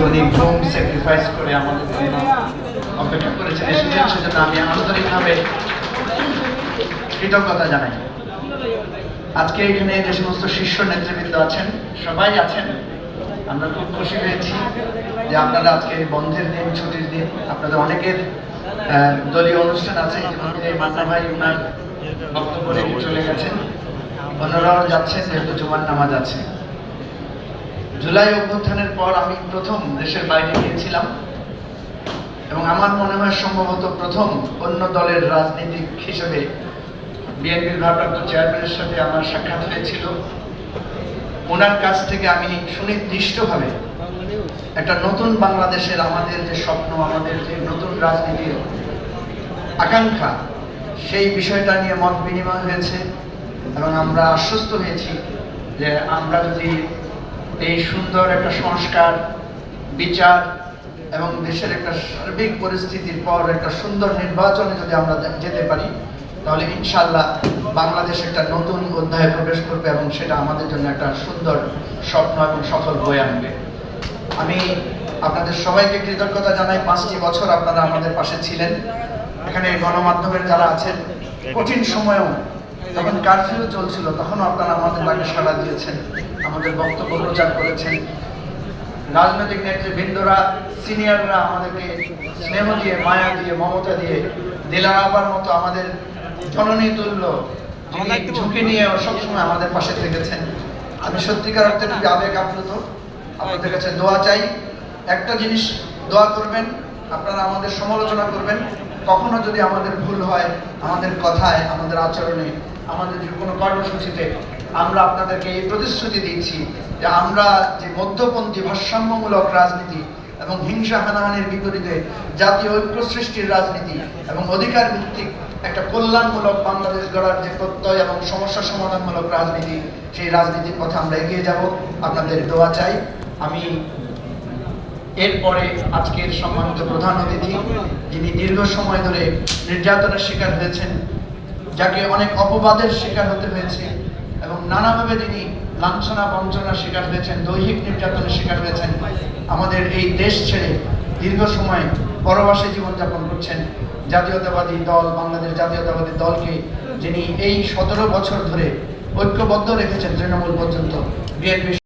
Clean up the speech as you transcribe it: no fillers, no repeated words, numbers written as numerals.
উনি ঘুম স্যাক্রিফাইস করে আমাদের জন্য অপেক্ষা করেছেন, এসেছেন, সেজন্য আমি আন্তরিকভাবে কৃতজ্ঞতা জানাই। আজকে এখানে যে সমস্ত শীর্ষ নেতৃবৃন্দ আছেন, সবাই আছেন, আমরা খুব খুশি হয়েছি যে আপনারা আজকে বন্ধের দিন, ছুটির দিন, আপনাদের অনেকের দলীয় অনুষ্ঠান আছে। মান্না ভাই ওনার বক্তব্য রেখে চলে গেছেন, অন্যরাও যাচ্ছেন যেহেতু জুমার নামাজ আছে। জুলাই অভ্যুত্থানের পর আমি প্রথম দেশের বাইরে গিয়েছিলাম এবং আমার মনে হয় সম্ভবত প্রথম অন্য দলের রাজনীতিক হিসেবে বিএনপির ভারপ্রাপ্ত চেয়ারম্যানের সাথে আমার সাক্ষাৎ হয়েছিল। ওনার কাছ থেকে আমি সুনির্দিষ্টভাবে একটা নতুন বাংলাদেশের আমাদের যে স্বপ্ন, আমাদের যে নতুন রাজনীতির আকাঙ্ক্ষা, সেই বিষয়টা নিয়ে মত বিনিময় হয়েছে এবং আমরা আশ্বস্ত হয়েছি যে আমরা যদি এই সুন্দর একটা সংস্কার, বিচার এবং দেশের একটা সার্বিক পরিস্থিতির পর একটা সুন্দর নির্বাচনে যদি আমরা যেতে পারি, তাহলে ইনশাআল্লাহ বাংলাদেশ একটা নতুন অধ্যায়ে প্রবেশ করবে এবং সেটা আমাদের জন্য একটা সুন্দর স্বপ্ন এবং সফল বয়ে আনবে। আমি আপনাদের সবাইকে কৃতজ্ঞতা জানাই। 5টি বছর আপনারা আমাদের পাশে ছিলেন। এখানে গণমাধ্যমের যারা আছেন, কঠিন সময়েও যখন কারফিউ চলছিল তখনও আপনারা আমাদের ডাকে সাড়া দিয়েছেন, আমাদের বক্তব্য প্রচার করেছেন। রাজনৈতিক নেতৃবৃন্দরা, সিনিয়ররা আমাদেরকে স্নেহ দিয়ে, মায়া দিয়ে, মমতা দিয়ে, দিলারাবার মতো আমাদের জননী তুল্য ঝুঁকি নিয়ে সবসময় আমাদের পাশে থেকেছেন। আমি সত্যিকার অর্থে খুবই আবেগ আপ্লুত। আপনাদের কাছে দোয়া চাই। একটা জিনিস দোয়া করবেন, আপনারা আমাদের সমালোচনা করবেন। কখনো যদি আমাদের ভুল হয়, আমাদের কথায়, আমাদের আচরণে, আমাদের যে কোনো কর্মসূচিতে, আমরা আপনাদেরকে এই প্রতিশ্রুতি দিচ্ছি যে আমরা যে মধ্যপন্থী ভারসাম্যমূলক রাজনীতি এবং হিংসা হানাহানির বিপরীতে জাতীয় ঐক্য সৃষ্টির রাজনীতি এবং অধিকার ভিত্তিক একটা কল্যাণমূলক বাংলাদেশ গড়ার যে প্রত্যয় এবং সমস্যা সমাধানমূলক রাজনীতি, সেই রাজনীতির পথে আমরা এগিয়ে যাব। আপনাদের দোয়া চাই। আমি এরপরে আজকের সম্মানিত প্রধান অতিথি, যিনি দীর্ঘ সময় ধরে নির্যাতনের শিকার হয়েছেন, যাকে অনেক অপবাদের শিকার হতে হয়েছে এবং নানাভাবে যিনি লাঞ্ছনা বঞ্চনার শিকার হয়েছেন, দৈহিক নির্যাতনের শিকার হয়েছেন, আমাদের এই দেশ ছেড়ে দীর্ঘ সময় পরবাসে জীবনযাপন করছেন, জাতীয়তাবাদী দল, বাংলাদেশ জাতীয়তাবাদী দলকে যিনি এই 17 বছর ধরে ঐক্যবদ্ধ রেখেছেন তৃণমূল পর্যন্ত, বিএনপির